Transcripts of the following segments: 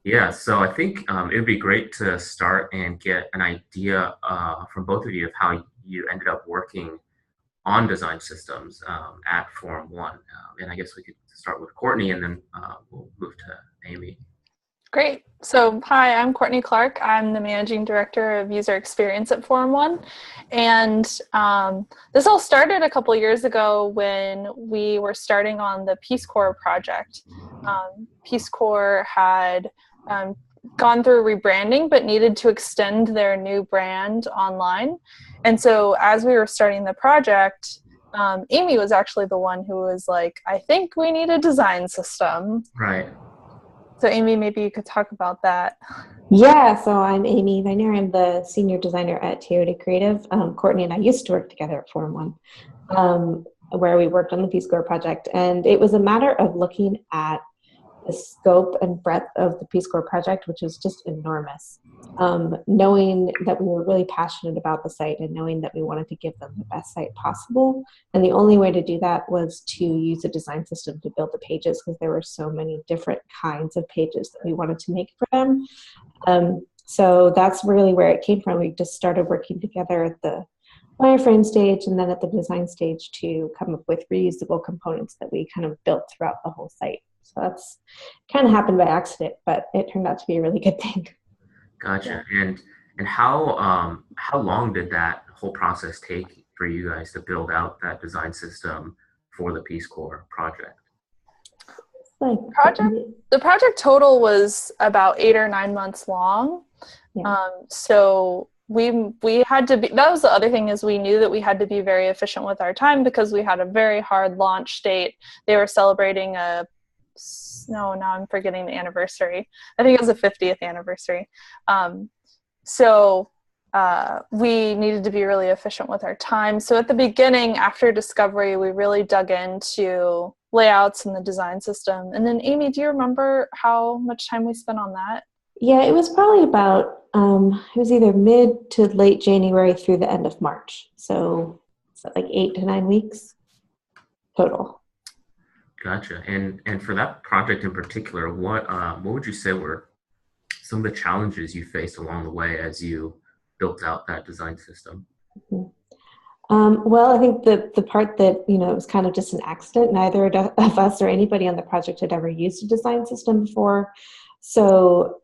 Yeah, so I think it would be great to start and get an idea from both of you of how you ended up working on design systems at Forum One. And I guess we could start with Courtney and then we'll move to Amy. Great. So, hi, I'm Courtney Clark. I'm the Managing Director of User Experience at Forumone. And this all started a couple years ago when we were starting on the Peace Corps project. Peace Corps had gone through rebranding but needed to extend their new brand online. And so, as we were starting the project, Amy was actually the one who was like, I think we need a design system. Right. So Amy, maybe you could talk about that. Yeah, so I'm Amy Vainieri. I'm the senior designer at Toyota Creative. Courtney and I used to work together at Forum One, where we worked on the Peace Corps project. And it was a matter of looking at the scope and breadth of the Peace Corps project, which was just enormous. Knowing that we were really passionate about the site and knowing that we wanted to give them the best site possible. And the only way to do that was to use a design system to build the pages, because there were so many different kinds of pages that we wanted to make for them. So that's really where it came from. We just started working together at the wireframe stage and then at the design stage to come up with reusable components that we kind of built throughout the whole site. So that's kind of happened by accident, but it turned out to be a really good thing. Gotcha. Yeah. And how long did that whole process take for you guys to build out that design system for the Peace Corps project? The project total was about 8 or 9 months long. Yeah. So we had to be, that was the other thing, is we knew that we had to be very efficient with our time because we had a very hard launch date. They were celebrating now I'm forgetting the anniversary. I think it was the 50th anniversary. So we needed to be really efficient with our time. So at the beginning, after discovery, we really dug into layouts and the design system. And then Amy, do you remember how much time we spent on that? Yeah, it was probably about, it was either mid to late January through the end of March. So like 8 to 9 weeks total. Gotcha. And for that project in particular, what would you say were some of the challenges you faced along the way as you built out that design system? Mm-hmm. Well, I think the part that, it was kind of just an accident. Neither of us or anybody on the project had ever used a design system before. So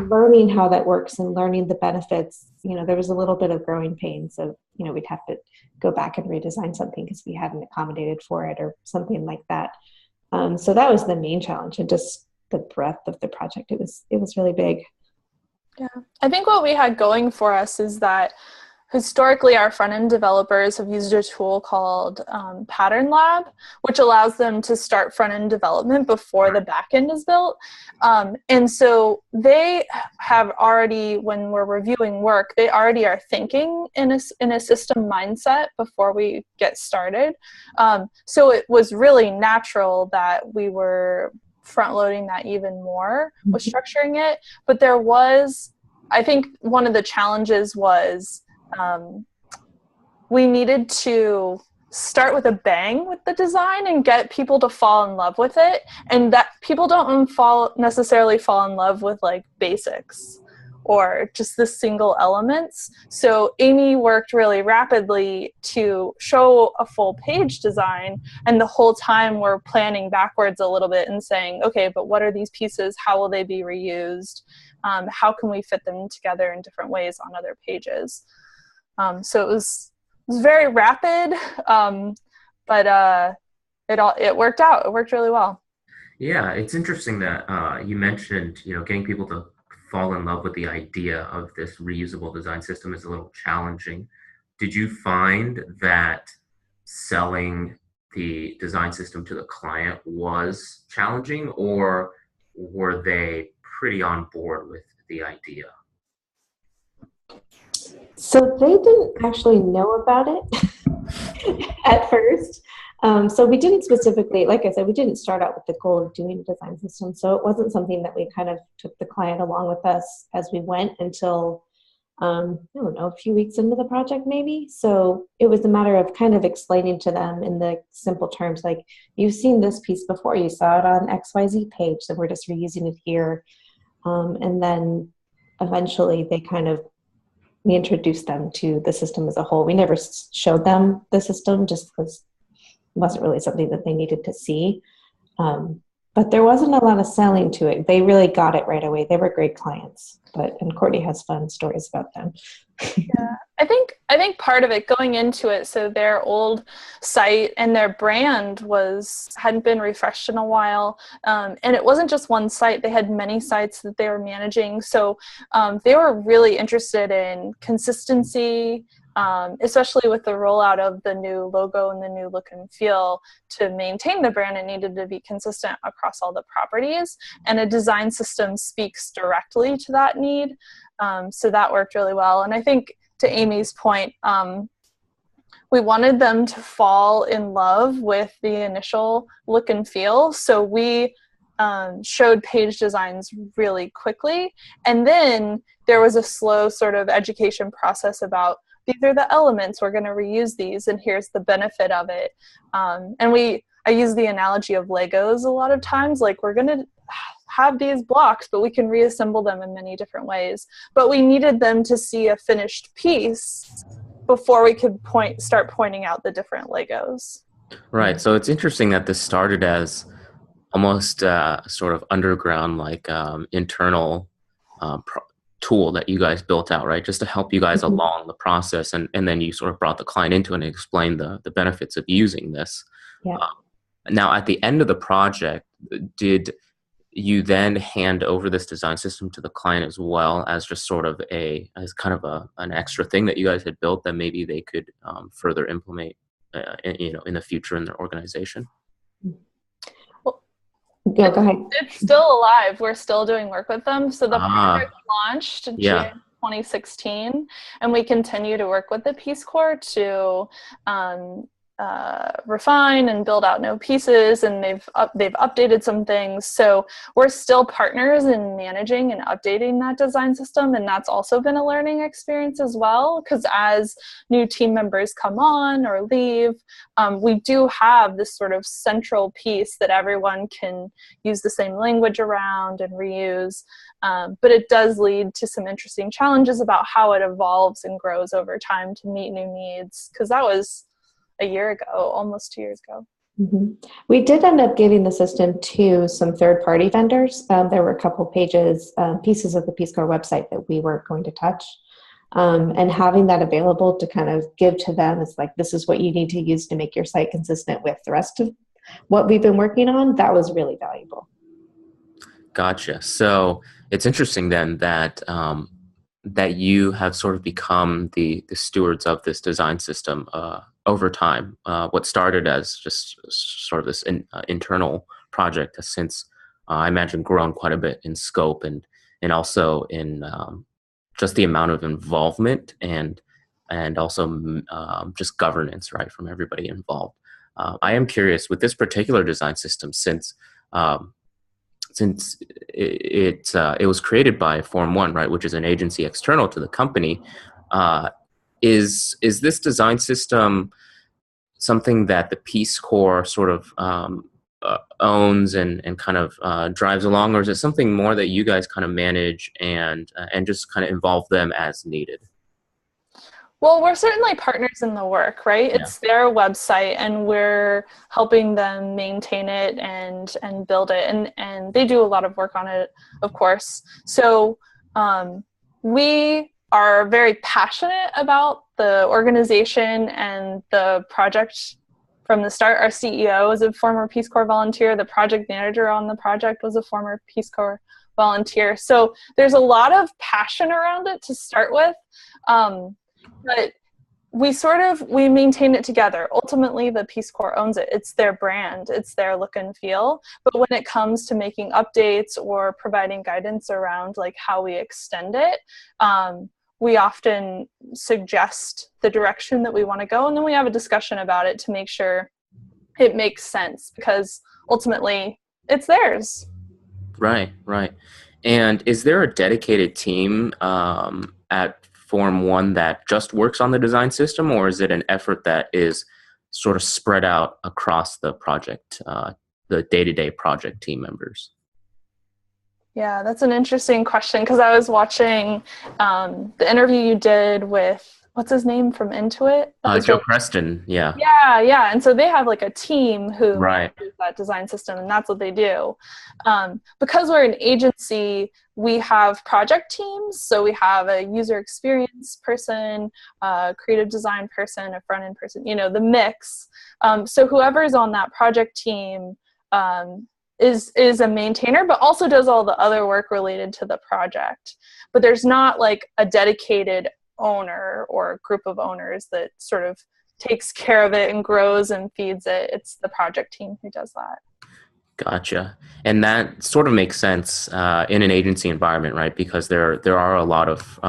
learning how that works and learning the benefits, there was a little bit of growing pains of, we'd have to go back and redesign something because we hadn't accommodated for it or something like that. So that was the main challenge, and just the breadth of the project. It was really big. Yeah, I think what we had going for us is that historically our front-end developers have used a tool called Pattern Lab, which allows them to start front-end development before the back-end is built. And so they have already, when we're reviewing work, they already are thinking in a system mindset before we get started. So it was really natural that we were front-loading that even more with structuring it. But there was, I think one of the challenges was we needed to start with a bang with the design and get people to fall in love with it, and that people don't necessarily fall in love with like basics or just the single elements. So Amy worked really rapidly to show a full page design, and the whole time we're planning backwards a little bit and saying, okay, but what are these pieces? How will they be reused? How can we fit them together in different ways on other pages? So it was very rapid, but it worked out. It worked really well. Yeah, it's interesting that you mentioned, getting people to fall in love with the idea of this reusable design system is a little challenging. Did you find that selling the design system to the client was challenging, or were they pretty on board with the idea? So they didn't actually know about it at first. So we didn't specifically, like I said, we didn't start out with the goal of doing a design system. So it wasn't something that we kind of took the client along with us as we went until, I don't know, a few weeks into the project maybe. So it was a matter of kind of explaining to them in the simple terms, like, you've seen this piece before, you saw it on XYZ page, so we're just reusing it here. And then eventually we introduced them to the system as a whole. We never showed them the system just because it wasn't really something that they needed to see. But there wasn't a lot of selling to it. They really got it right away. They were great clients. And Courtney has fun stories about them. Yeah, I think part of it going into it, so their old site and their brand hadn't been refreshed in a while, and it wasn't just one site. They had many sites that they were managing, so they were really interested in consistency, especially with the rollout of the new logo and the new look and feel. To maintain the brand, it needed to be consistent across all the properties, and a design system speaks directly to that need. So that worked really well. And I think, to Amy's point, we wanted them to fall in love with the initial look and feel. So we showed page designs really quickly. And then there was a slow sort of education process about, these are the elements, we're going to reuse these, and here's the benefit of it. And I use the analogy of Legos a lot of times, like, we're going to have these blocks, but we can reassemble them in many different ways. But we needed them to see a finished piece before we could start pointing out the different Legos. Right. So it's interesting that this started as almost sort of underground, like internal tool that you guys built out, right? Just to help you guys along the process. And then you sort of brought the client into it and explained the benefits of using this. Yeah. Now, at the end of the project, did you then hand over this design system to the client as well as just sort of as kind of an extra thing that you guys had built that maybe they could further implement, in the future in their organization? Well, go ahead. It's still alive. We're still doing work with them. So the project launched June 2016, and we continue to work with the Peace Corps to refine and build out new pieces, and they've updated some things. So we're still partners in managing and updating that design system, and that's also been a learning experience as well, because as new team members come on or leave, we do have this sort of central piece that everyone can use the same language around and reuse, but it does lead to some interesting challenges about how it evolves and grows over time to meet new needs, because that was a year ago, almost 2 years ago. Mm-hmm. We did end up giving the system to some third-party vendors. There were a couple pieces of the Peace Corps website that we weren't going to touch. And having that available to kind of give to them, it's like, this is what you need to use to make your site consistent with the rest of what we've been working on. That was really valuable. Gotcha. So it's interesting then that that you have sort of become the stewards of this design system over time. What started as just sort of this internal project has since, I imagine, grown quite a bit in scope and also in just the amount of involvement and also just governance, right, from everybody involved. I am curious with this particular design system, since it was created by Forumone, right, which is an agency external to the company. Is this design system something that the Peace Corps sort of owns and kind of drives along, or is it something more that you guys kind of manage and just kind of involve them as needed? Well, we're certainly partners in the work, right? Yeah. It's their website, and we're helping them maintain it and build it, and they do a lot of work on it, of course. So we are very passionate about the organization and the project from the start. Our CEO is a former Peace Corps volunteer. The project manager on the project was a former Peace Corps volunteer. So there's a lot of passion around it to start with. But we maintain it together. Ultimately, the Peace Corps owns it. It's their brand. It's their look and feel. But when it comes to making updates or providing guidance around like how we extend it, we often suggest the direction that we want to go, and then we have a discussion about it to make sure it makes sense, because ultimately it's theirs. Right. And is there a dedicated team at Forumone that just works on the design system, or is it an effort that is sort of spread out across the project, the day-to-day project team members? Yeah, that's an interesting question because I was watching the interview you did with, what's his name from Intuit? That was Joe really, Preston, yeah. yeah. And so they have like a team who Right. manages that design system, and that's what they do. Because we're an agency, we have project teams. So we have a user experience person, a creative design person, a front end person, the mix. So whoever's on that project team is a maintainer, but also does all the other work related to the project. But there's not like a dedicated owner or group of owners that sort of takes care of it and grows and feeds it. It's the project team who does that. Gotcha. And that sort of makes sense in an agency environment, right? Because there are a lot of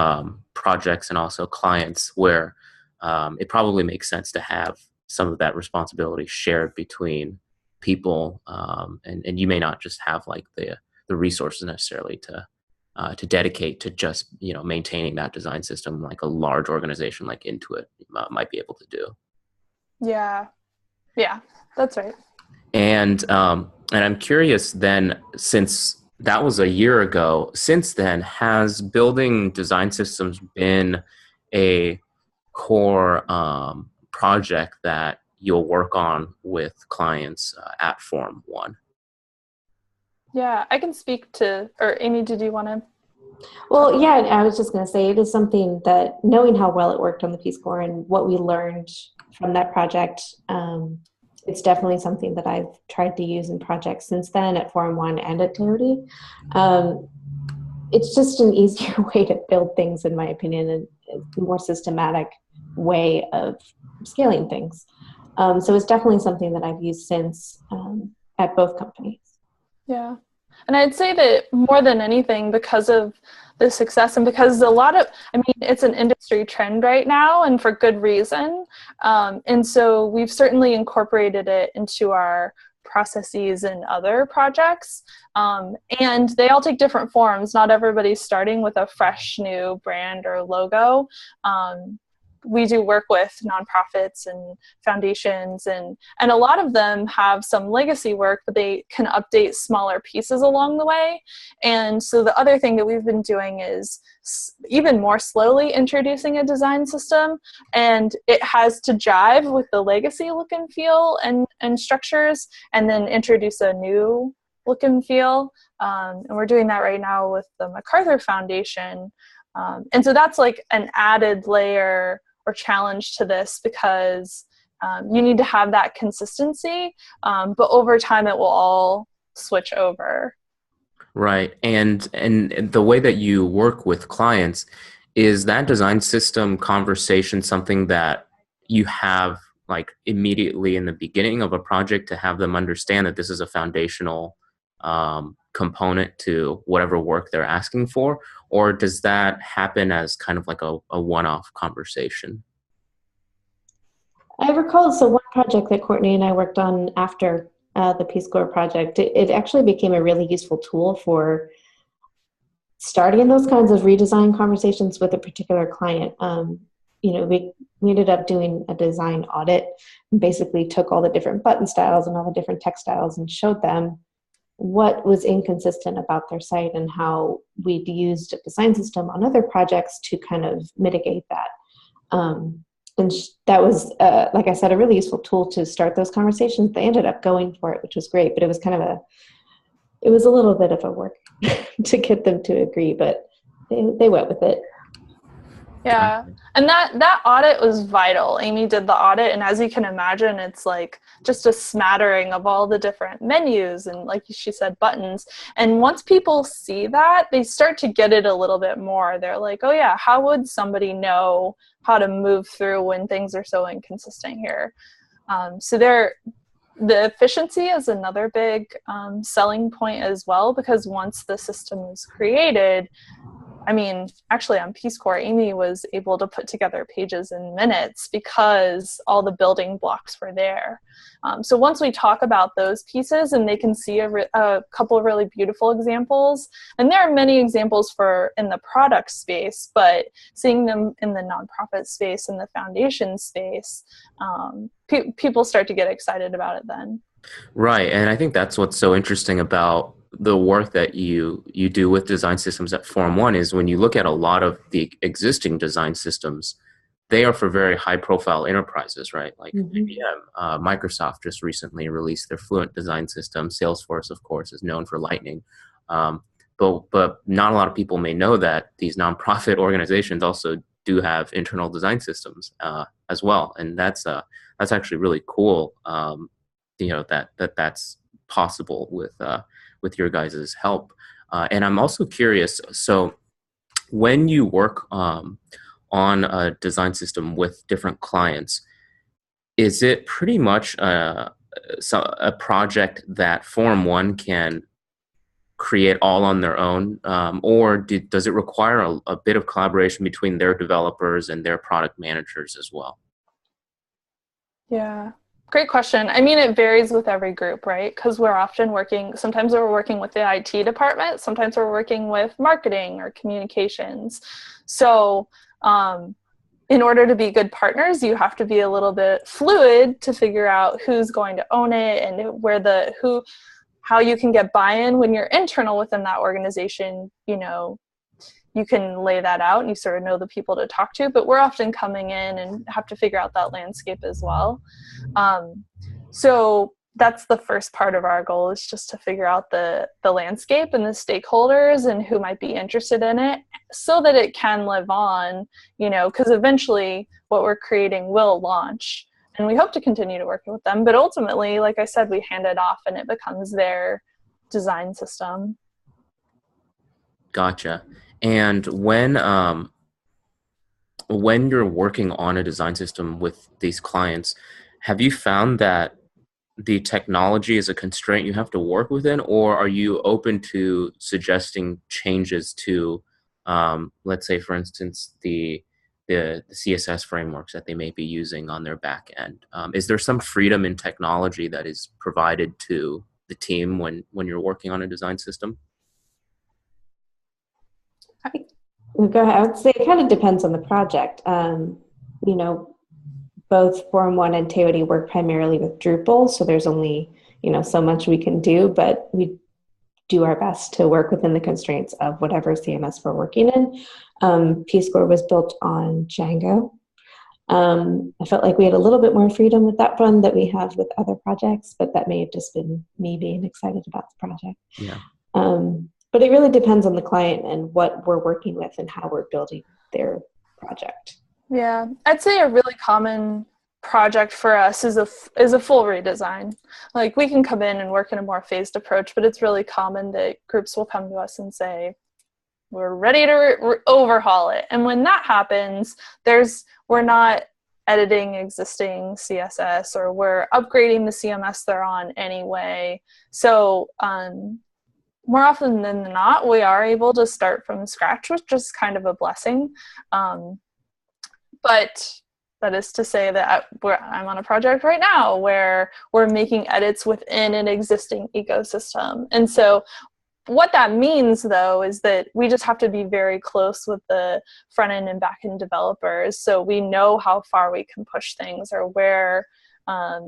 projects and also clients where it probably makes sense to have some of that responsibility shared between people, and you may not just have like the resources necessarily to dedicate to just maintaining that design system like a large organization like Intuit might be able to do. Yeah, that's right. And I'm curious then, since that was a year ago, since then, has building design systems been a core project that you'll work on with clients at Forum One? Yeah, I can speak to, or Amy, did you want to? Well, yeah, I was just going to say it is something that knowing how well it worked on the Peace Corps and what we learned from that project, it's definitely something that I've tried to use in projects since then at Forum One and at Toyota. It's just an easier way to build things, in my opinion, and a more systematic way of scaling things. So it's definitely something that I've used since at both companies. Yeah. And I'd say that more than anything, because of the success and because it's an industry trend right now and for good reason. And so we've certainly incorporated it into our processes and other projects. And they all take different forms. Not everybody's starting with a fresh new brand or logo. We do work with nonprofits and foundations, and a lot of them have some legacy work, but they can update smaller pieces along the way. And so the other thing that we've been doing is even more slowly introducing a design system, and it has to jive with the legacy look and feel and structures, and then introduce a new look and feel. And we're doing that right now with the MacArthur Foundation. And so that's like an added layer or challenge to this, because you need to have that consistency, but over time it will all switch over. Right. And the way that you work with clients, is that design system conversation something that you have like immediately in the beginning of a project to have them understand that this is a foundational component to whatever work they're asking for? Or does that happen as kind of like a one-off conversation? I recall, so one project that Courtney and I worked on after the Peace Corps project, it actually became a really useful tool for starting those kinds of redesign conversations with a particular client. We ended up doing a design audit and basically took all the different button styles and all the different textiles and showed them what was inconsistent about their site and how we'd used a design system on other projects to kind of mitigate that. And that was, like I said, a really useful tool to start those conversations. They ended up going for it, which was great, but it was it was a little bit of a work to get them to agree, but they went with it. Yeah. And that audit was vital. Amy did the audit, and as you can imagine, it's like just a smattering of all the different menus and, like she said, buttons. And once people see that, they start to get it a little bit more. They're like, oh yeah, how would somebody know how to move through when things are so inconsistent here? So the efficiency is another big selling point as well, because once the system is created, actually on Peace Corps, Amy was able to put together pages in minutes because all the building blocks were there. So once we talk about those pieces and they can see a couple of really beautiful examples, and there are many examples in the product space, but seeing them in the nonprofit space and the foundation space, people start to get excited about it then. Right. And I think that's what's so interesting about the work that you do with design systems at Forum One is when you look at a lot of the existing design systems, they are for very high profile enterprises, right? Like IBM, Microsoft just recently released their Fluent design system. Salesforce, of course, is known for Lightning. But not a lot of people may know that these nonprofit organizations also do have internal design systems as well, and that's actually really cool. That's possible with your guys' help. And I'm also curious. So when you work on a design system with different clients, is it pretty much a project that Forum One can create all on their own, or does it require a bit of collaboration between their developers and their product managers as well? Yeah, great question. I mean, it varies with every group, right? Because we're often working, sometimes we're working with the IT department, sometimes we're working with marketing or communications. So in order to be good partners, you have to be a little bit fluid to figure out who's going to own it and how you can get buy-in when you're internal within that organization. You can lay that out and you sort of know the people to talk to, but we're often coming in and have to figure out that landscape as well. So that's the first part of our goal, is just to figure out the landscape and the stakeholders and who might be interested in it so that it can live on, because eventually what we're creating will launch. And we hope to continue to work with them. But ultimately, like I said, we hand it off and it becomes their design system. Gotcha. And when you're working on a design system with these clients, have you found that the technology is a constraint you have to work within, or are you open to suggesting changes to, let's say, for instance, the CSS frameworks that they may be using on their back end? Is there some freedom in technology that is provided to the team when you're working on a design system? Go ahead. I would say it kind of depends on the project. Both Forum One and TOD work primarily with Drupal, so there's only so much we can do, but we do our best to work within the constraints of whatever CMS we're working in. P-Score was built on Django. I felt like we had a little bit more freedom with that one that we have with other projects, but that may have just been me being excited about the project. Yeah. But it really depends on the client and what we're working with and how we're building their project. Yeah, I'd say a really common project for us is a full redesign. Like, we can come in and work in a more phased approach, but it's really common that groups will come to us and say, we're ready to overhaul it. And when that happens, we're not editing existing CSS, or we're upgrading the CMS they're on anyway. So more often than not, we are able to start from scratch, which is kind of a blessing. But that is to say that I'm on a project right now where we're making edits within an existing ecosystem. And so what that means, though, is that we just have to be very close with the front-end and back-end developers, so we know how far we can push things or where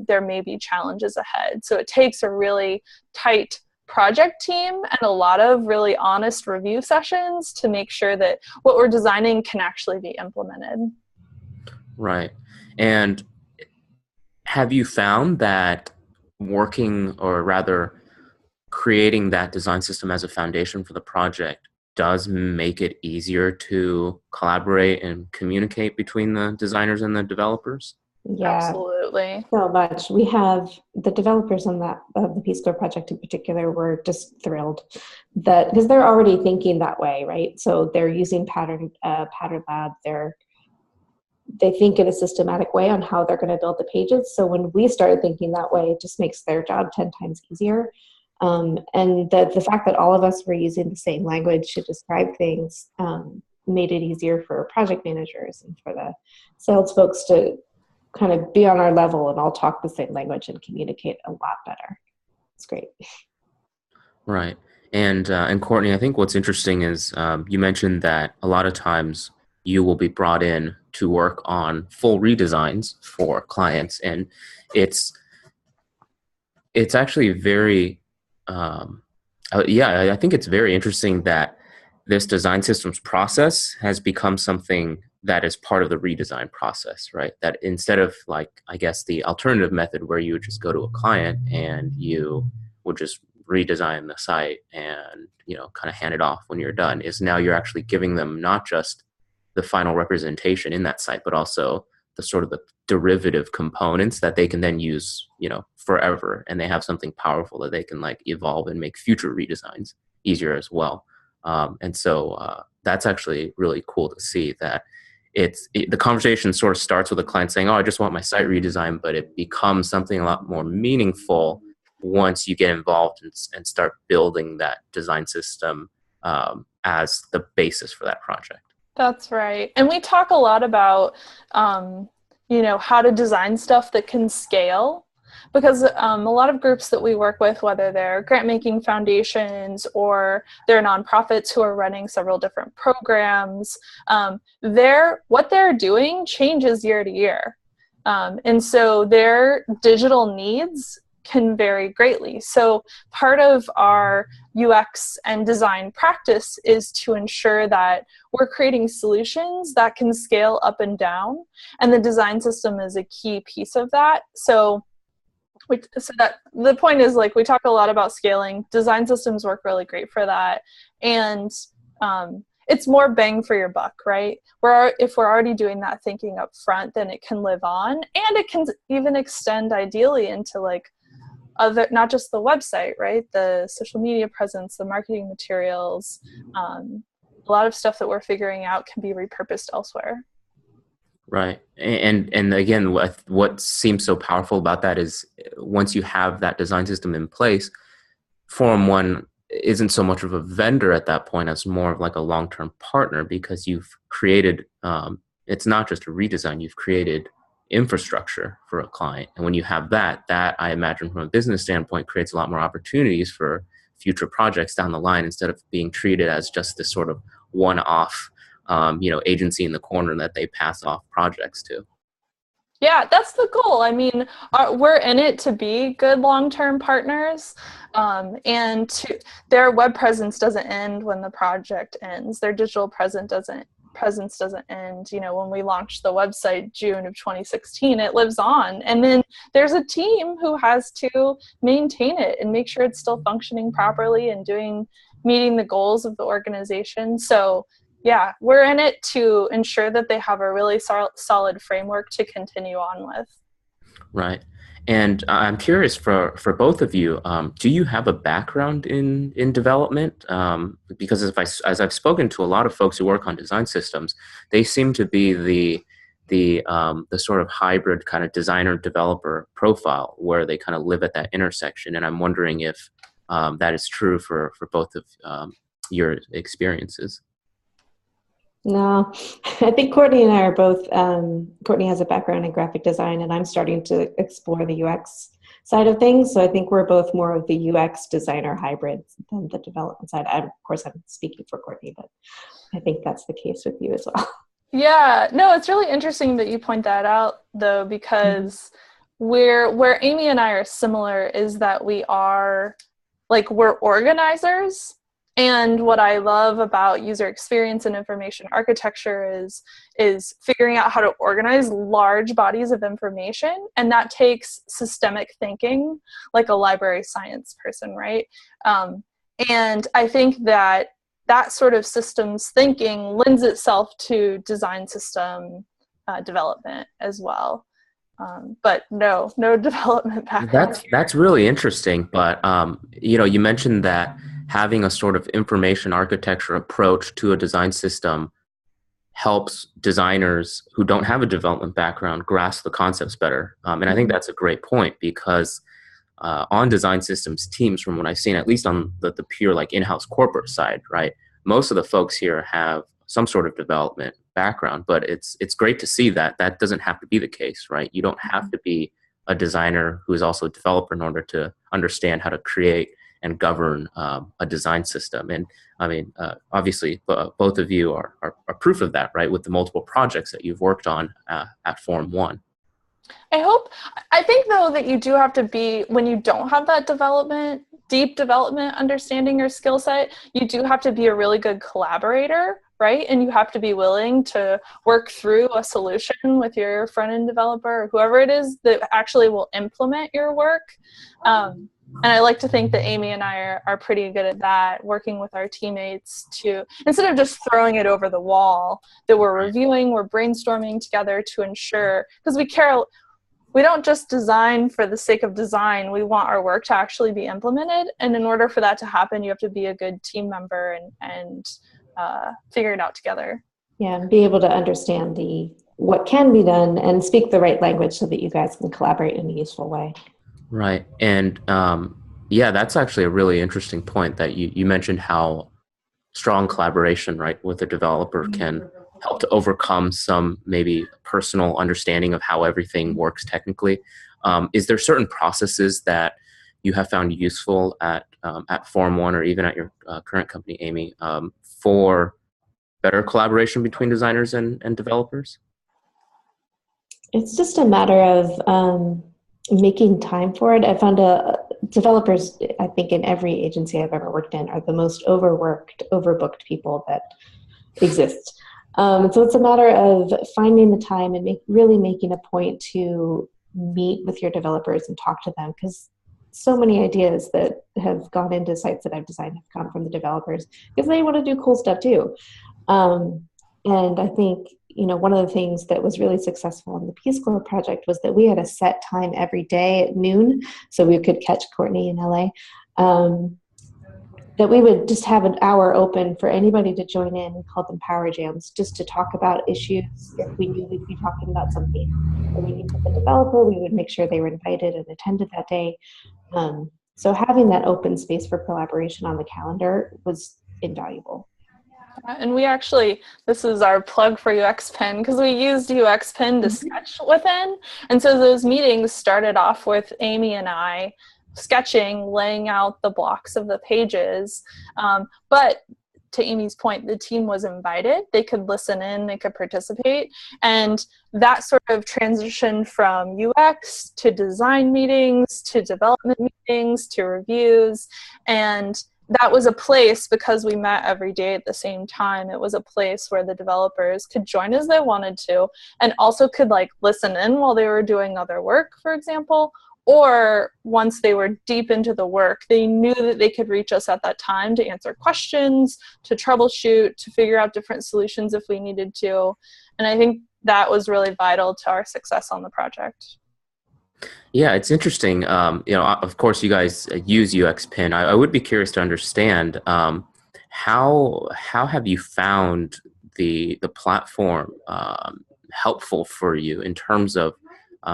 there may be challenges ahead. So it takes a really tight project team and a lot of really honest review sessions to make sure that what we're designing can actually be implemented. Right. And have you found that working, or rather creating that design system as a foundation for the project, does make it easier to collaborate and communicate between the designers and the developers? Yeah, absolutely. So much. We have the developers on that of the Peace Corps project in particular were just thrilled that, because they're already thinking that way, right? So they're using Pattern Lab. They think in a systematic way on how they're going to build the pages. So when we started thinking that way, it just makes their job 10 times easier. And the fact that all of us were using the same language to describe things made it easier for project managers and for the sales folks to kind of be on our level and all talk the same language and communicate a lot better. It's great. Right. And Courtney, I think what's interesting is you mentioned that a lot of times you will be brought in to work on full redesigns for clients, and it's actually very Yeah, I think it's very interesting that this design systems process has become something that is part of the redesign process, right? That instead of like, I guess the alternative method where you would just go to a client and you would just redesign the site and, kind of hand it off when you're done, is now you're actually giving them not just the final representation in that site, but also the sort of the derivative components that they can then use, forever. And they have something powerful that they can like evolve and make future redesigns easier as well. And so that's actually really cool to see that the conversation sort of starts with a client saying, "Oh, I just want my site redesigned," but it becomes something a lot more meaningful once you get involved and start building that design system as the basis for that project. That's right. And we talk a lot about, how to design stuff that can scale. Because a lot of groups that we work with, whether they're grant-making foundations or they're nonprofits who are running several different programs, what they're doing changes year to year. And so their digital needs can vary greatly. So part of our UX and design practice is to ensure that we're creating solutions that can scale up and down. And the design system is a key piece of that. So that the point is, like, we talk a lot about scaling. Design systems work really great for that, and it's more bang for your buck, right? If we're already doing that thinking up front, then it can live on, and it can even extend ideally into like other, not just the website, right? The social media presence, the marketing materials, a lot of stuff that we're figuring out can be repurposed elsewhere. Right. And again, what seems so powerful about that is once you have that design system in place, Forum One isn't so much of a vendor at that point as more of like a long-term partner, because you've created, it's not just a redesign, you've created infrastructure for a client. And when you have that I imagine from a business standpoint creates a lot more opportunities for future projects down the line, instead of being treated as just this sort of one-off agency in the corner that they pass off projects to. Yeah, that's the goal. I mean, we're in it to be good long-term partners, and their web presence doesn't end when the project ends. Their digital presence doesn't end. When we launched the website June of 2016, it lives on, and then there's a team who has to maintain it and make sure it's still functioning properly and meeting the goals of the organization. So yeah, we're in it to ensure that they have a really solid framework to continue on with. Right. And I'm curious for both of you, do you have a background in development? Because as I've spoken to a lot of folks who work on design systems, they seem to be the sort of hybrid kind of designer developer profile where they kind of live at that intersection. And I'm wondering if that is true for both of your experiences. No, I think Courtney and I are both, Courtney has a background in graphic design, and I'm starting to explore the UX side of things. So I think we're both more of the UX designer hybrid than the development side. Of course, I'm speaking for Courtney, but I think that's the case with you as well. Yeah, no, it's really interesting that you point that out, though, because where Amy and I are similar is that we're organizers. And what I love about user experience and information architecture is figuring out how to organize large bodies of information. And that takes systemic thinking, like a library science person, right? And I think that sort of systems thinking lends itself to design system development as well. But no development background. That's really interesting. But you mentioned that having a sort of information architecture approach to a design system helps designers who don't have a development background grasp the concepts better. And I think that's a great point, because on design systems teams, from what I've seen, at least on the pure like in-house corporate side, right, most of the folks here have some sort of development background, but it's great to see that doesn't have to be the case, right? You don't have to be a designer who is also a developer in order to understand how to create and govern a design system. And I mean, obviously, both of you are proof of that, right? With the multiple projects that you've worked on at Forum One. I think, though, that you do have to be, when you don't have that development deep development understanding or skill set, you do have to be a really good collaborator, right? And you have to be willing to work through a solution with your front-end developer or whoever it is that actually will implement your work. And I like to think that Amy and I are pretty good at that, working with our teammates to, instead of just throwing it over the wall, that we're reviewing, we're brainstorming together to ensure, because we don't just design for the sake of design. We want our work to actually be implemented. And in order for that to happen, you have to be a good team member and figure it out together. Yeah, and be able to understand what can be done and speak the right language so that you guys can collaborate in a useful way. Right. And yeah, that's actually a really interesting point that you mentioned, how strong collaboration, right, with a developer can help to overcome some maybe personal understanding of how everything works technically. Is there certain processes that you have found useful at Forumone or even at your current company, Amy, for better collaboration between designers and developers? It's just a matter of making time for it. I found developers, I think in every agency I've ever worked in, are the most overworked, overbooked people that exist. So it's a matter of finding the time and really making a point to meet with your developers and talk to them, because so many ideas that have gone into sites that I've designed have come from the developers because they want to do cool stuff too. And I think, one of the things that was really successful in the Peace Corps project was that we had a set time every day at noon, so we could catch Courtney in LA, that we would just have an hour open for anybody to join in. We called them power jams, just to talk about issues. If we knew we'd be talking about something or we needed the developer, we would make sure they were invited and attended that day. So having that open space for collaboration on the calendar was invaluable. And we actually, this is our plug for UXPin, because we used UXPin to sketch within. And so those meetings started off with Amy and I sketching, laying out the blocks of the pages. But to Amy's point, the team was invited. They could listen in, they could participate. And that sort of transitioned from UX to design meetings, to development meetings, to reviews. And that was a place, because we met every day at the same time, it was a place where the developers could join as they wanted to, and also could listen in while they were doing other work, for example. Or once they were deep into the work, they knew that they could reach us at that time to answer questions, to troubleshoot, to figure out different solutions if we needed to. And I think that was really vital to our success on the project. Yeah, it's interesting. Of course, you guys use UXPin. I would be curious to understand how have you found the platform helpful for you in terms of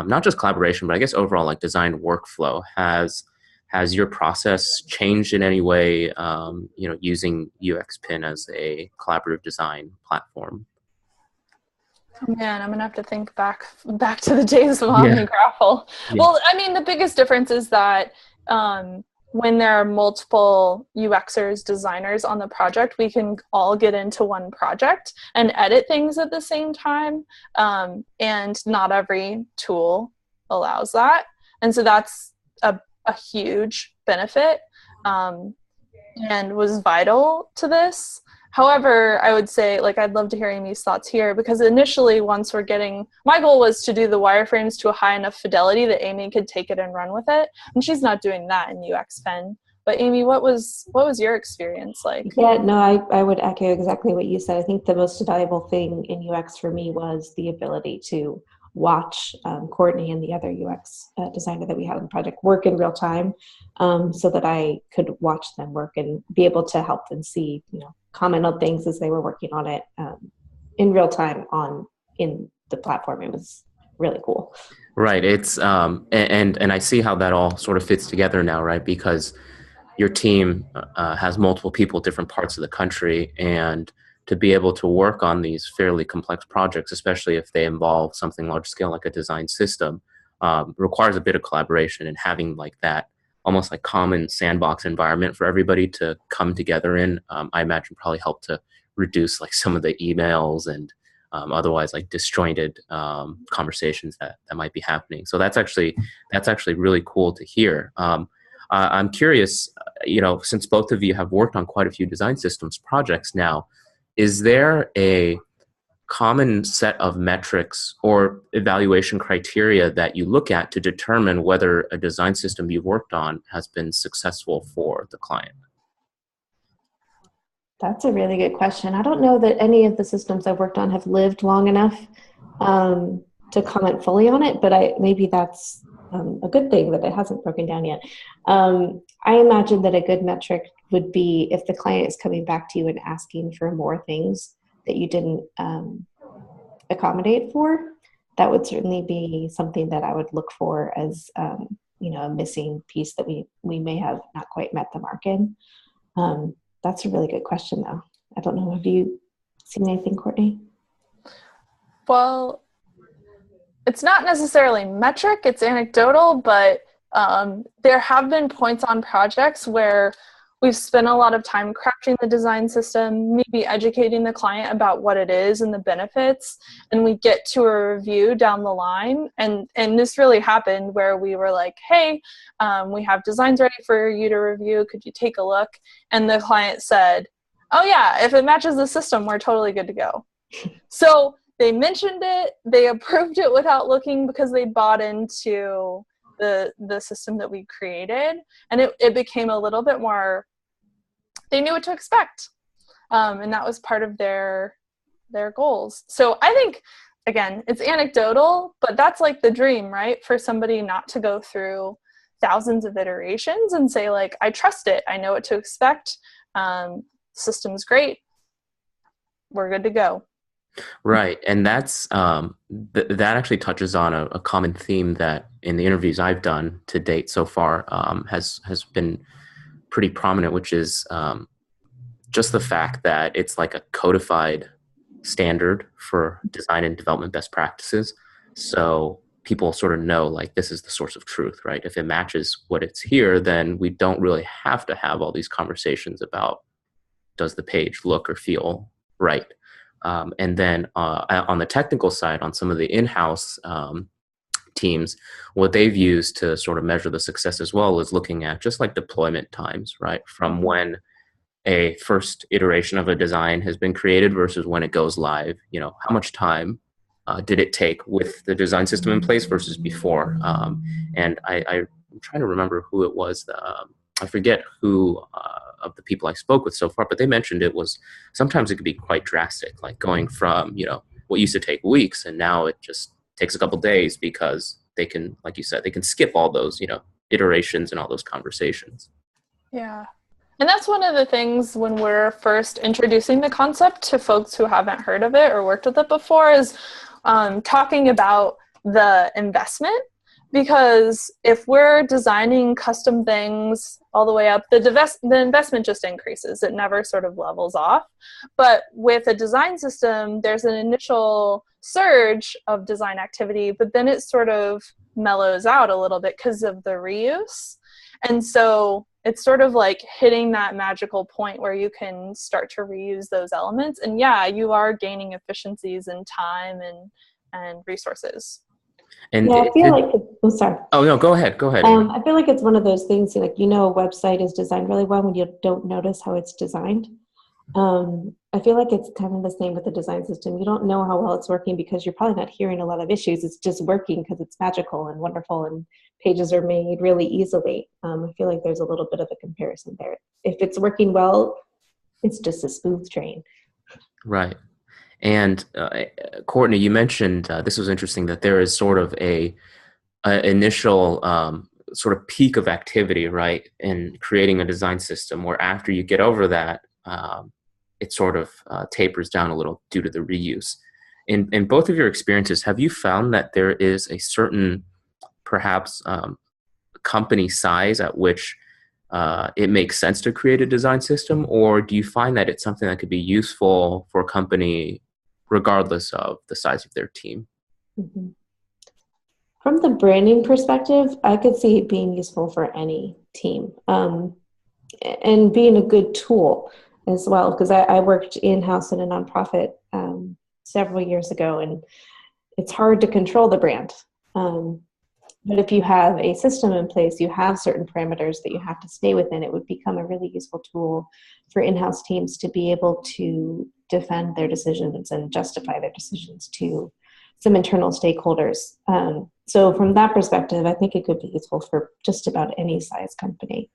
not just collaboration, but I guess overall design workflow. Has your process changed in any way? Using UXPin as a collaborative design platform. Man, I'm gonna have to think back to the days of OmniGraffle. Yeah. Well, I mean, the biggest difference is that when there are multiple UXers, designers on the project, we can all get into one project and edit things at the same time. And not every tool allows that. And so that's a huge benefit and was vital to this. However, I would say, I'd love to hear Amy's thoughts here, because initially, once my goal was to do the wireframes to a high enough fidelity that Amy could take it and run with it, and she's not doing that in UXPin. But Amy, what was your experience like? Yeah, no, I would echo exactly what you said. I think the most valuable thing in UX for me was the ability to watch Courtney and the other UX designer that we had on the project work in real time, so that I could watch them work and be able to help them see, comment on things as they were working on it in real time in the platform. It was really cool. Right. It's and I see how that all sort of fits together now, right? Because your team has multiple people, different parts of the country, and to be able to work on these fairly complex projects, especially if they involve something large scale like a design system, requires a bit of collaboration, and having that almost common sandbox environment for everybody to come together in, I imagine probably helped to reduce some of the emails and otherwise disjointed conversations that might be happening. So that's actually really cool to hear. I'm curious, since both of you have worked on quite a few design systems projects now, is there a common set of metrics or evaluation criteria that you look at to determine whether a design system you've worked on has been successful for the client? That's a really good question. I don't know that any of the systems I've worked on have lived long enough to comment fully on it, but maybe that's a good thing that it hasn't broken down yet. I imagine that a good metric would be if the client is coming back to you and asking for more things that you didn't accommodate for. That would certainly be something that I would look for as a missing piece that we may have not quite met the mark in. That's a really good question, though. I don't know. Have you seen anything, Courtney? Well, it's not necessarily metric, it's anecdotal, but there have been points on projects where we've spent a lot of time crafting the design system, maybe educating the client about what it is and the benefits, and we get to a review down the line. And this really happened where we were like, hey, we have designs ready for you to review. Could you take a look? And the client said, oh yeah, if it matches the system, we're totally good to go. So they mentioned it, they approved it without looking because they bought into the system that we created. And it became a little bit more, they knew what to expect. And that was part of their goals. So I think, again, it's anecdotal, but that's like the dream, right? For somebody not to go through thousands of iterations and say like, I trust it. I know what to expect. System's great. We're good to go. Right. And that's that actually touches on a common theme that in the interviews I've done to date so far has been pretty prominent, which is just the fact that it's like a codified standard for design and development best practices. So people sort of know like this is the source of truth, right? If it matches what it's here, then we don't really have to have all these conversations about does the page look or feel right. And then on the technical side, on some of the in-house teams, what they've used to sort of measure the success as well is looking at just like deployment times, right? From when a first iteration of a design has been created versus when it goes live. How much time did it take with the design system in place versus before? And I'm trying to remember who it was. I forget who of the people I spoke with so far, but they mentioned it was sometimes it could be quite drastic, like going from, what used to take weeks and now it just takes a couple days because they can, like you said, they can skip all those, iterations and all those conversations. Yeah. And that's one of the things when we're first introducing the concept to folks who haven't heard of it or worked with it before is talking about the investment. Because if we're designing custom things all the way up, the investment just increases. It never sort of levels off. But with a design system, there's an initial surge of design activity, but then it sort of mellows out a little bit because of the reuse. And so it's sort of like hitting that magical point where you can start to reuse those elements. And yeah, you are gaining efficiencies in time and resources. And yeah, I feel like, sorry. Oh, no, go ahead. I feel like it's one of those things, like, a website is designed really well when you don't notice how it's designed. I feel like it's kind of the same with the design system. You don't know how well it's working because you're probably not hearing a lot of issues. It's just working because it's magical and wonderful and pages are made really easily. I feel like there's a little bit of a comparison there. If it's working well, it's just a smooth train. Right. And Courtney, you mentioned this was interesting that there is sort of a initial sort of peak of activity, right, in creating a design system, where after you get over that, it sort of tapers down a little due to the reuse. In both of your experiences, have you found that there is a certain, perhaps, company size at which it makes sense to create a design system, or do you find that it's something that could be useful for a company regardless of the size of their team? Mm-hmm. From the branding perspective, I could see it being useful for any team and being a good tool as well, because I worked in-house in a nonprofit several years ago, and it's hard to control the brand. But if you have a system in place, you have certain parameters that you have to stay within, it would become a really useful tool for in-house teams to be able to defend their decisions and justify their decisions to some internal stakeholders. So from that perspective, I think it could be useful for just about any size company.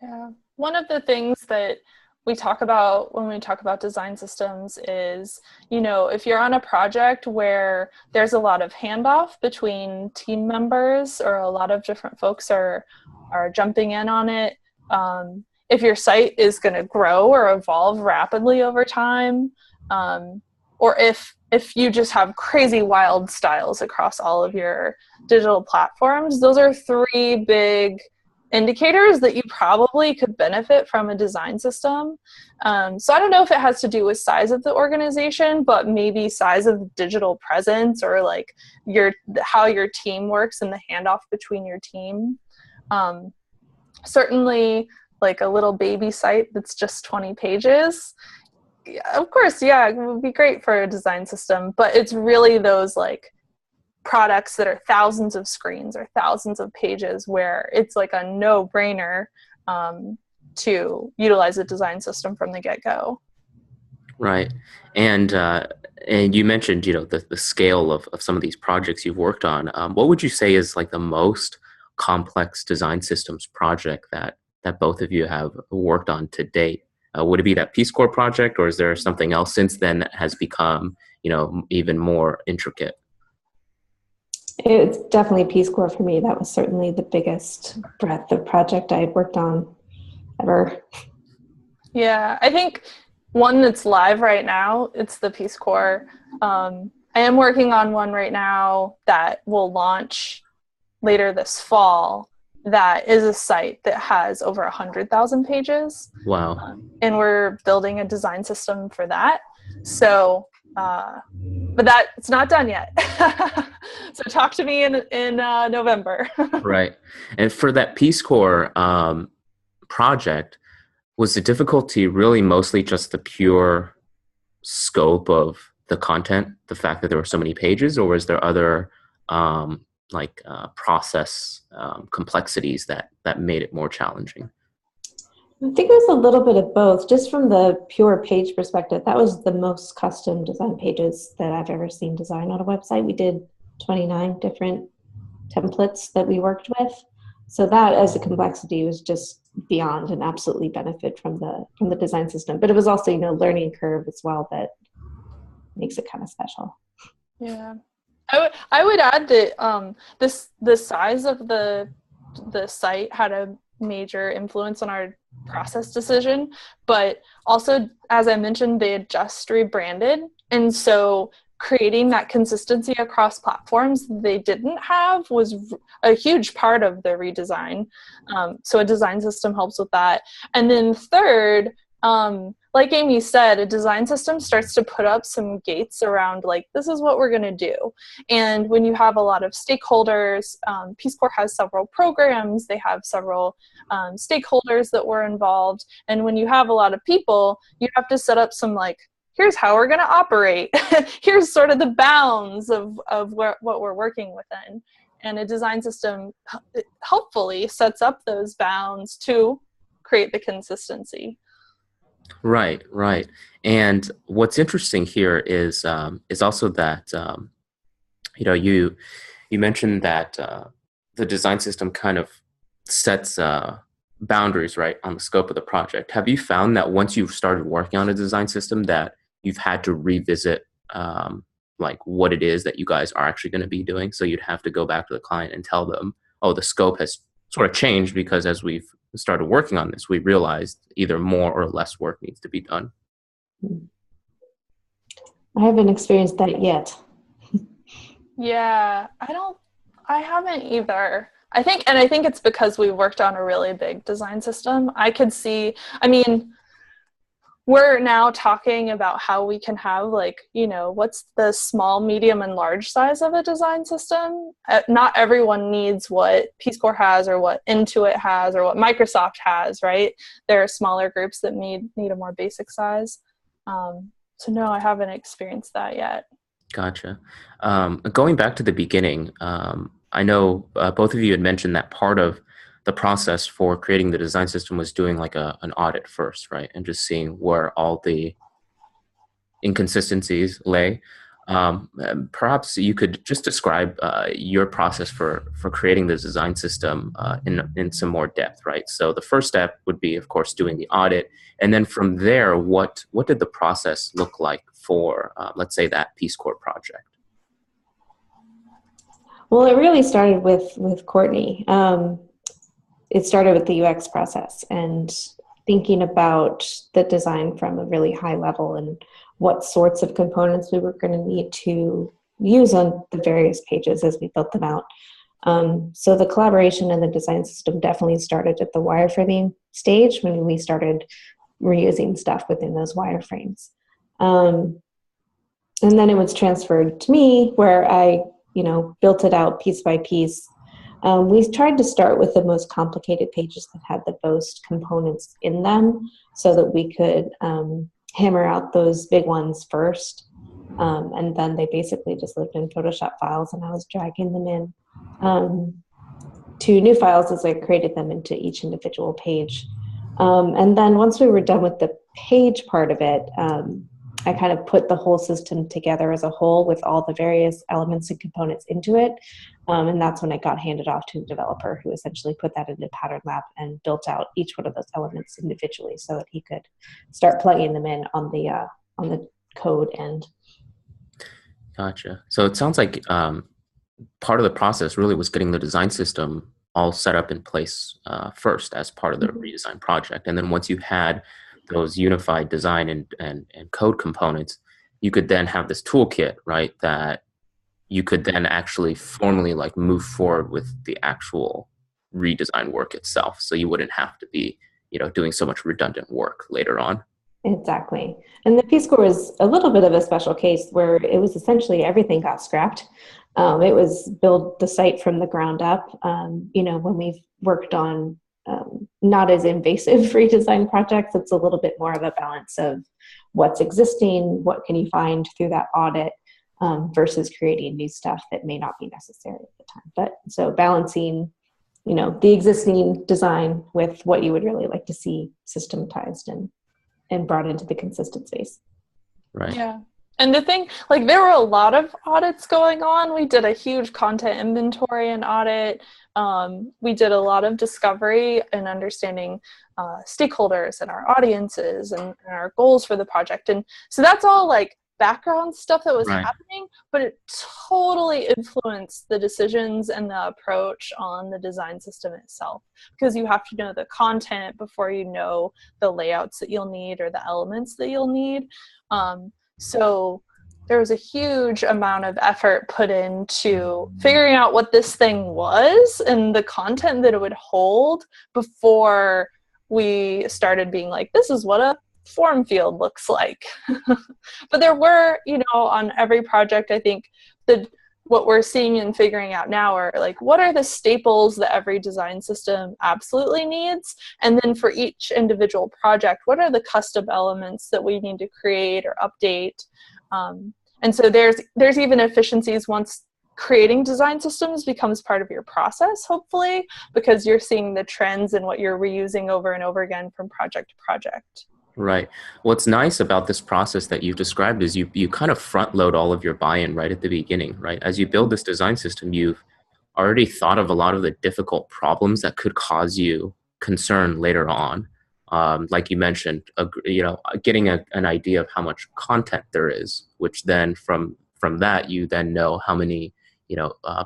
Yeah. One of the things that we talk about when we talk about design systems is, if you're on a project where there's a lot of handoff between team members or a lot of different folks are jumping in on it, if your site is going to grow or evolve rapidly over time, or if you just have crazy wild styles across all of your digital platforms, those are three big indicators that you probably could benefit from a design system. So I don't know if it has to do with size of the organization, but maybe size of digital presence or like how your team works and the handoff between your team. Certainly like a little baby site that's just 20 pages. Of course, yeah, it would be great for a design system, but it's really those like products that are thousands of screens or thousands of pages where it's like a no-brainer to utilize a design system from the get-go. Right. And you mentioned, the scale of some of these projects you've worked on. What would you say is like the most complex design systems project that both of you have worked on to date? Would it be that Peace Corps project, or is there something else since then that has become, even more intricate? It's definitely Peace Corps for me. That was certainly the biggest breadth of project I had worked on ever. Yeah, I think one that's live right now, it's the Peace Corps. I am working on one right now that will launch later this fall. That is a site that has over 100,000 pages. Wow. And we're building a design system for that. So, but it's not done yet. So talk to me in November. Right. And for that Peace Corps project, was the difficulty really mostly just the pure scope of the content, the fact that there were so many pages, or was there other process complexities that made it more challenging? I think it was a little bit of both. Just from the pure page perspective, that was the most custom design pages that I've ever seen designed on a website. We did 29 different templates that we worked with. So that as a complexity was just beyond and absolutely benefit from the design system. But it was also, learning curve as well that makes it kind of special. Yeah. I would add that the size of the site had a major influence on our process decision, but also, as I mentioned, they had just rebranded, and so creating that consistency across platforms they didn't have was a huge part of the redesign. So a design system helps with that. And then third, like Amy said, a design system starts to put up some gates around like, this is what we're going to do. And when you have a lot of stakeholders, Peace Corps has several programs, they have several stakeholders that were involved. And when you have a lot of people, you have to set up some like, here's how we're going to operate. Here's sort of the bounds of what we're working within. And a design system helpfully sets up those bounds to create the consistency. Right. And what's interesting here is also that you mentioned that the design system kind of sets boundaries, right, on the scope of the project. Have you found that once you've started working on a design system that you've had to revisit like what it is that you guys are actually going to be doing? So you'd have to go back to the client and tell them, oh, the scope has sort of changed because as we've started working on this, we realized either more or less work needs to be done. I haven't experienced that yet. Yeah, I haven't either. I think it's because we worked on a really big design system. I could see, we're now talking about how we can have what's the small, medium, and large size of a design system. Not everyone needs what Peace Corps has or what Intuit has or what Microsoft has, right? There are smaller groups that need a more basic size. So no, I haven't experienced that yet. Gotcha. Going back to the beginning, I know both of you had mentioned that part of the process for creating the design system was doing like an audit first, right? And just seeing where all the inconsistencies lay. Perhaps you could just describe your process for creating the design system in some more depth, right? So the first step would be, of course, doing the audit, and then from there, what did the process look like for, let's say, that Peace Corps project? Well, it really started with Courtney. It started with the UX process and thinking about the design from a really high level and what sorts of components we were going to need to use on the various pages as we built them out. So the collaboration and the design system definitely started at the wireframing stage when we started reusing stuff within those wireframes. And then it was transferred to me where I, built it out piece by piece. We tried to start with the most complicated pages that had the most components in them so that we could hammer out those big ones first. And then they basically just lived in Photoshop files, and I was dragging them in to new files as I created them into each individual page. And then once we were done with the page part of it, I kind of put the whole system together as a whole with all the various elements and components into it. And that's when it got handed off to a developer who essentially put that into Pattern Lab and built out each one of those elements individually so that he could start plugging them in on the code end. Gotcha. So it sounds like part of the process really was getting the design system all set up in place first as part of the redesign project. And then once you had those unified design and code components, you could then have this toolkit, right, that you could then actually formally like move forward with the actual redesign work itself. So you wouldn't have to be, doing so much redundant work later on. Exactly. And the Peace Corps was a little bit of a special case where it was essentially everything got scrapped. It was build the site from the ground up. When we've worked on not as invasive redesign projects, it's a little bit more of a balance of what's existing, what can you find through that audit, versus creating new stuff that may not be necessary at the time. But so balancing, the existing design with what you would really like to see systematized and brought into the consistent space. Right. Yeah. And the thing, like, there were a lot of audits going on. We did a huge content inventory and audit. We did a lot of discovery and understanding stakeholders and our audiences and our goals for the project. And so that's all like background stuff that was happening, but it totally influenced the decisions and the approach on the design system itself, because you have to know the content before you know the layouts that you'll need or the elements that you'll need. So there was a huge amount of effort put into figuring out what this thing was and the content that it would hold before we started being like, this is what a form field looks like. But there were, on every project, I think what we're seeing and figuring out now are like, what are the staples that every design system absolutely needs? And then for each individual project, what are the custom elements that we need to create or update? And so there's even efficiencies once creating design systems becomes part of your process, hopefully, because you're seeing the trends and what you're reusing over and over again from project to project. Right. What's nice about this process that you've described is you kind of front load all of your buy-in right at the beginning, right? As you build this design system, you've already thought of a lot of the difficult problems that could cause you concern later on. Like you mentioned, getting an idea of how much content there is, which then from that, you then know how many,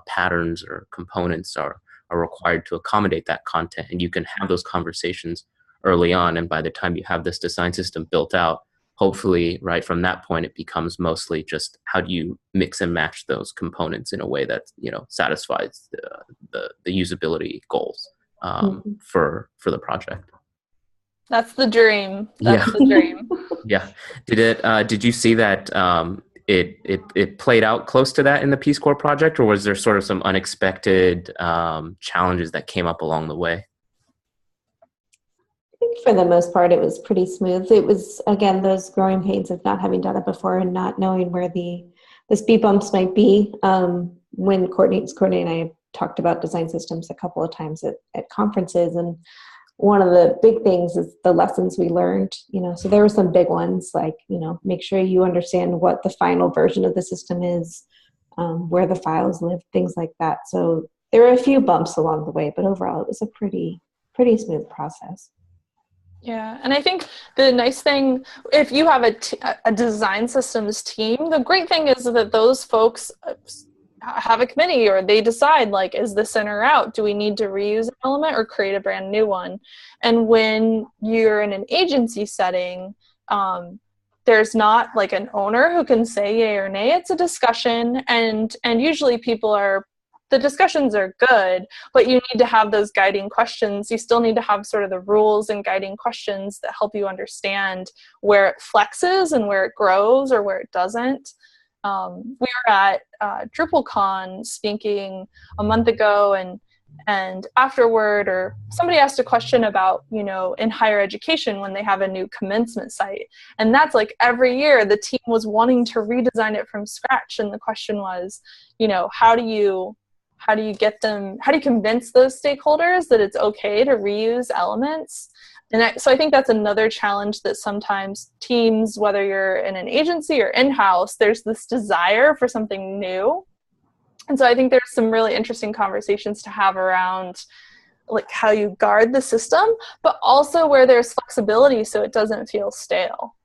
patterns or components are required to accommodate that content. And you can have those conversations early on, and by the time you have this design system built out, hopefully right from that point it becomes mostly just how do you mix and match those components in a way that satisfies the usability goals for the project. That's the dream. That's the dream. Yeah. Did you see that it played out close to that in the Peace Corps project, or was there sort of some unexpected challenges that came up along the way? I think for the most part, it was pretty smooth. It was, again, those growing pains of not having done it before and not knowing where the speed bumps might be. When Courtney and I talked about design systems a couple of times at conferences, and one of the big things is the lessons we learned, so there were some big ones like, make sure you understand what the final version of the system is, where the files live, things like that. So there were a few bumps along the way, but overall it was a pretty smooth process. Yeah, and I think the nice thing, if you have a design systems team, the great thing is that those folks have a committee, or they decide, like, is this in or out? Do we need to reuse an element or create a brand new one? And when you're in an agency setting, there's not like an owner who can say yay or nay. It's a discussion, and usually the discussions are good, but you need to have those guiding questions. You still need to have sort of the rules and guiding questions that help you understand where it flexes and where it grows or where it doesn't. We were at DrupalCon speaking a month ago, and afterward, or somebody asked a question about, in higher education when they have a new commencement site. And that's like every year the team was wanting to redesign it from scratch. And the question was, how do you convince those stakeholders that it's okay to reuse elements? And so I think that's another challenge that sometimes teams, whether you're in an agency or in-house, there's this desire for something new. And so I think there's some really interesting conversations to have around like how you guard the system, but also where there's flexibility so it doesn't feel stale.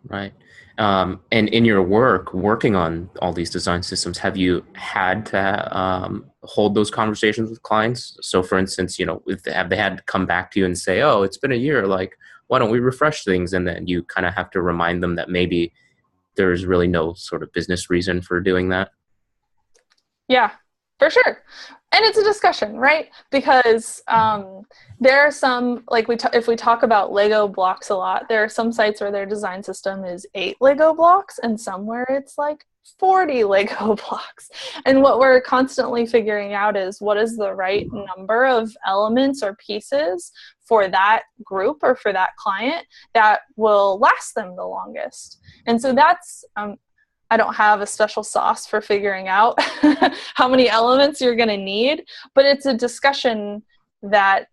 Right. And in your working on all these design systems, have you had to hold those conversations with clients? So for instance, have they had to come back to you and say, oh, it's been a year, like, why don't we refresh things? And then you kind of have to remind them that maybe there's really no sort of business reason for doing that? Yeah, for sure. And it's a discussion, right? Because there are some, like if we talk about Lego blocks a lot, there are some sites where their design system is 8 Lego blocks and some where it's like 40 Lego blocks. And what we're constantly figuring out is what is the right number of elements or pieces for that group or for that client that will last them the longest. And so that's, I don't have a special sauce for figuring out how many elements you're going to need, but it's a discussion that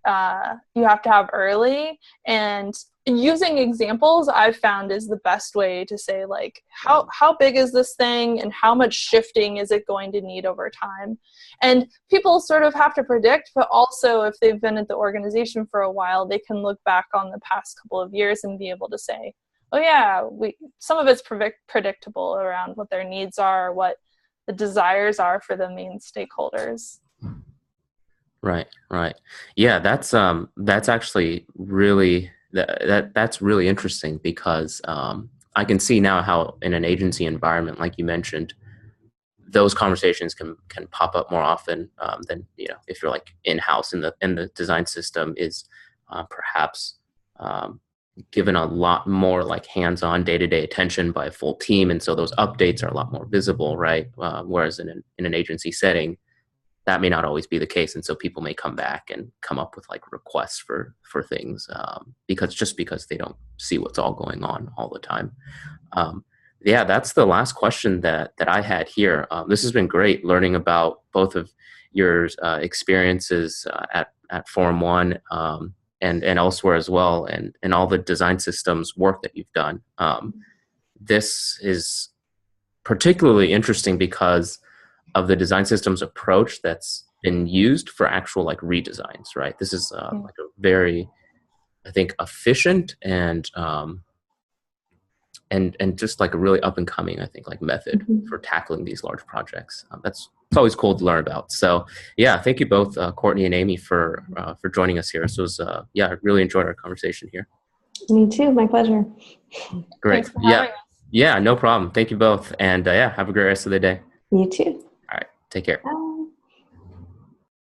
you have to have early. And using examples I've found is the best way to say, like, how big is this thing and how much shifting is it going to need over time? And people sort of have to predict, but also if they've been at the organization for a while, they can look back on the past couple of years and be able to say, oh yeah, some of it's predictable around what their needs are, what the desires are for the main stakeholders. Right. Yeah, that's actually really that's really interesting because I can see now how in an agency environment, like you mentioned, those conversations can pop up more often than if you're like in-house and the design system is perhaps given a lot more like hands-on day-to-day attention by a full team, and so those updates are a lot more visible, right? Whereas in an agency setting, that may not always be the case, and so people may come back and come up with like requests for things because they don't see what's all going on all the time. Yeah, that's the last question that I had here. This has been great learning about both of your experiences at Forumone and elsewhere as well, and all the design systems work that you've done. This is particularly interesting because of the design systems approach that's been used for actual like redesigns, right? This is like a very, I think, efficient and just like a really up and coming, I think, like method for tackling these large projects. It's always cool to learn about. So yeah, thank you both, Courtney and Amy, for joining us here. So it was, I really enjoyed our conversation here. Me too, my pleasure. Great. Thanks for having us. Yeah, no problem. Thank you both. And have a great rest of the day. You too. All right, take care. Bye.